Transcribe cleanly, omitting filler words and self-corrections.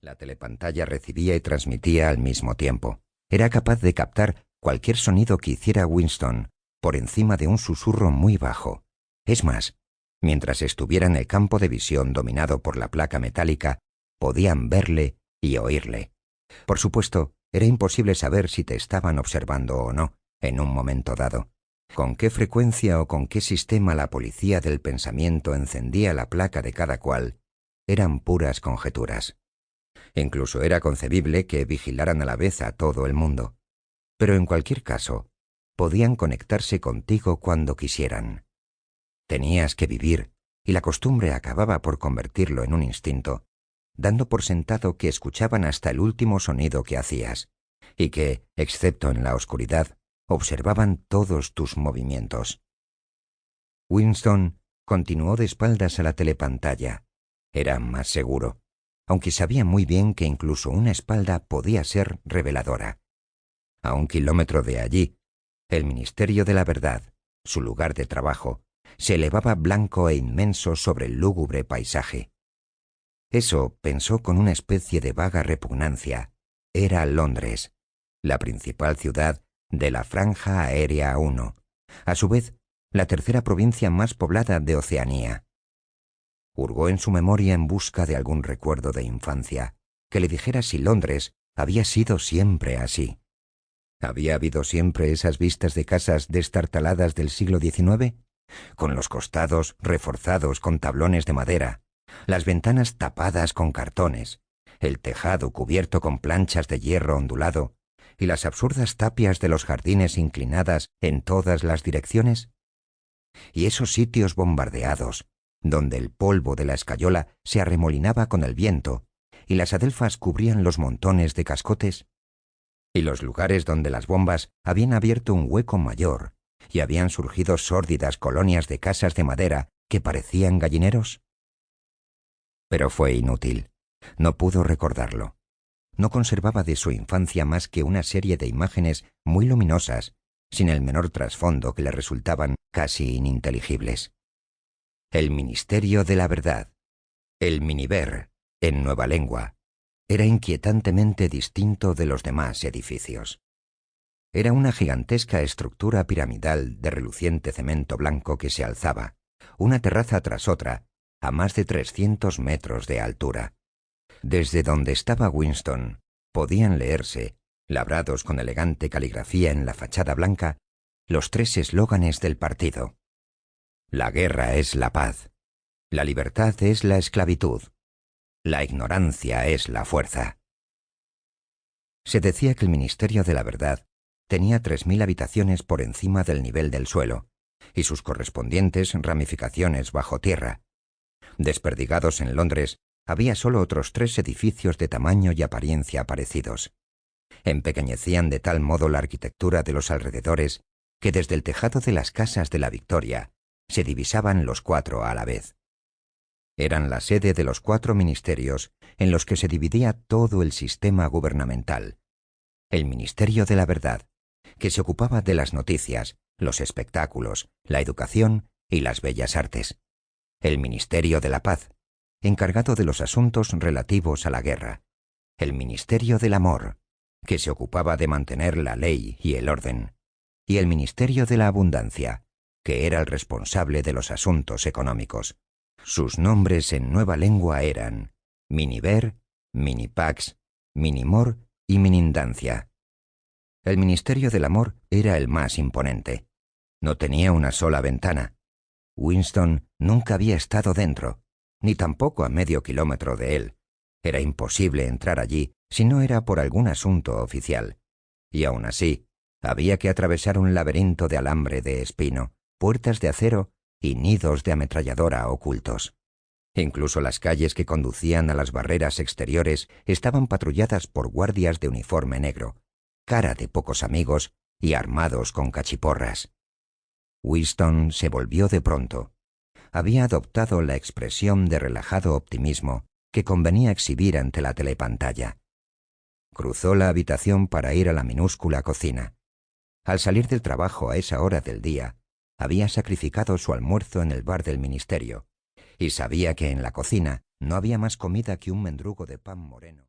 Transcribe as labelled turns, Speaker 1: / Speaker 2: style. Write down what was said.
Speaker 1: La telepantalla recibía y transmitía al mismo tiempo. Era capaz de captar cualquier sonido que hiciera Winston, por encima de un susurro muy bajo. Es más, mientras estuviera en el campo de visión dominado por la placa metálica, podían verle y oírle. Por supuesto, era imposible saber si te estaban observando o no, en un momento dado. Con qué frecuencia o con qué sistema la policía del pensamiento encendía la placa de cada cual, eran puras conjeturas. Incluso era concebible que vigilaran a la vez a todo el mundo. Pero en cualquier caso, podían conectarse contigo cuando quisieran. Tenías que vivir, y la costumbre acababa por convertirlo en un instinto, dando por sentado que escuchaban hasta el último sonido que hacías, y que, excepto en la oscuridad, observaban todos tus movimientos. Winston continuó de espaldas a la telepantalla. Era más seguro, aunque sabía muy bien que incluso una espalda podía ser reveladora. A 1 kilómetro de allí, el Ministerio de la Verdad, su lugar de trabajo, se elevaba blanco e inmenso sobre el lúgubre paisaje. Eso, pensó con una especie de vaga repugnancia, era Londres, la principal ciudad de la Franja Aérea 1, a su vez, la tercera provincia más poblada de Oceanía. Hurgó en su memoria en busca de algún recuerdo de infancia, que le dijera si Londres había sido siempre así. ¿Había habido siempre esas vistas de casas destartaladas del siglo XIX? Con los costados reforzados con tablones de madera, las ventanas tapadas con cartones, el tejado cubierto con planchas de hierro ondulado y las absurdas tapias de los jardines inclinadas en todas las direcciones. Y esos sitios bombardeados, donde el polvo de la escayola se arremolinaba con el viento y las adelfas cubrían los montones de cascotes, y los lugares donde las bombas habían abierto un hueco mayor y habían surgido sórdidas colonias de casas de madera que parecían gallineros. Pero fue inútil. No pudo recordarlo. No conservaba de su infancia más que una serie de imágenes muy luminosas, sin el menor trasfondo, que le resultaban casi ininteligibles. El Ministerio de la Verdad, el Miniver, en nueva lengua, era inquietantemente distinto de los demás edificios. Era una gigantesca estructura piramidal de reluciente cemento blanco que se alzaba, una terraza tras otra, a más de 300 metros de altura. Desde donde estaba Winston, podían leerse, labrados con elegante caligrafía en la fachada blanca, los 3 eslóganes del partido. La guerra es la paz, la libertad es la esclavitud, la ignorancia es la fuerza. Se decía que el Ministerio de la Verdad tenía 3000 habitaciones por encima del nivel del suelo, y sus correspondientes ramificaciones bajo tierra. Desperdigados en Londres, había solo otros 3 edificios de tamaño y apariencia parecidos. Empequeñecían de tal modo la arquitectura de los alrededores que desde el tejado de las casas de la Victoria se divisaban los 4 a la vez. Eran la sede de los 4 ministerios en los que se dividía todo el sistema gubernamental. El Ministerio de la Verdad, que se ocupaba de las noticias, los espectáculos, la educación y las bellas artes. El Ministerio de la Paz, encargado de los asuntos relativos a la guerra. El Ministerio del Amor, que se ocupaba de mantener la ley y el orden. Y el Ministerio de la Abundancia, que era el responsable de los asuntos económicos. Sus nombres en nueva lengua eran Miniver, Minipax, Minimor y Minindancia. El Ministerio del Amor era el más imponente. No tenía una sola ventana. Winston nunca había estado dentro, ni tampoco a medio kilómetro de él. Era imposible entrar allí si no era por algún asunto oficial. Y aún así, había que atravesar un laberinto de alambre de espino, puertas de acero y nidos de ametralladora ocultos. Incluso las calles que conducían a las barreras exteriores estaban patrulladas por guardias de uniforme negro, cara de pocos amigos y armados con cachiporras. Winston se volvió de pronto. Había adoptado la expresión de relajado optimismo que convenía exhibir ante la telepantalla. Cruzó la habitación para ir a la minúscula cocina. Al salir del trabajo a esa hora del día, había sacrificado su almuerzo en el bar del ministerio, y sabía que en la cocina no había más comida que un mendrugo de pan moreno.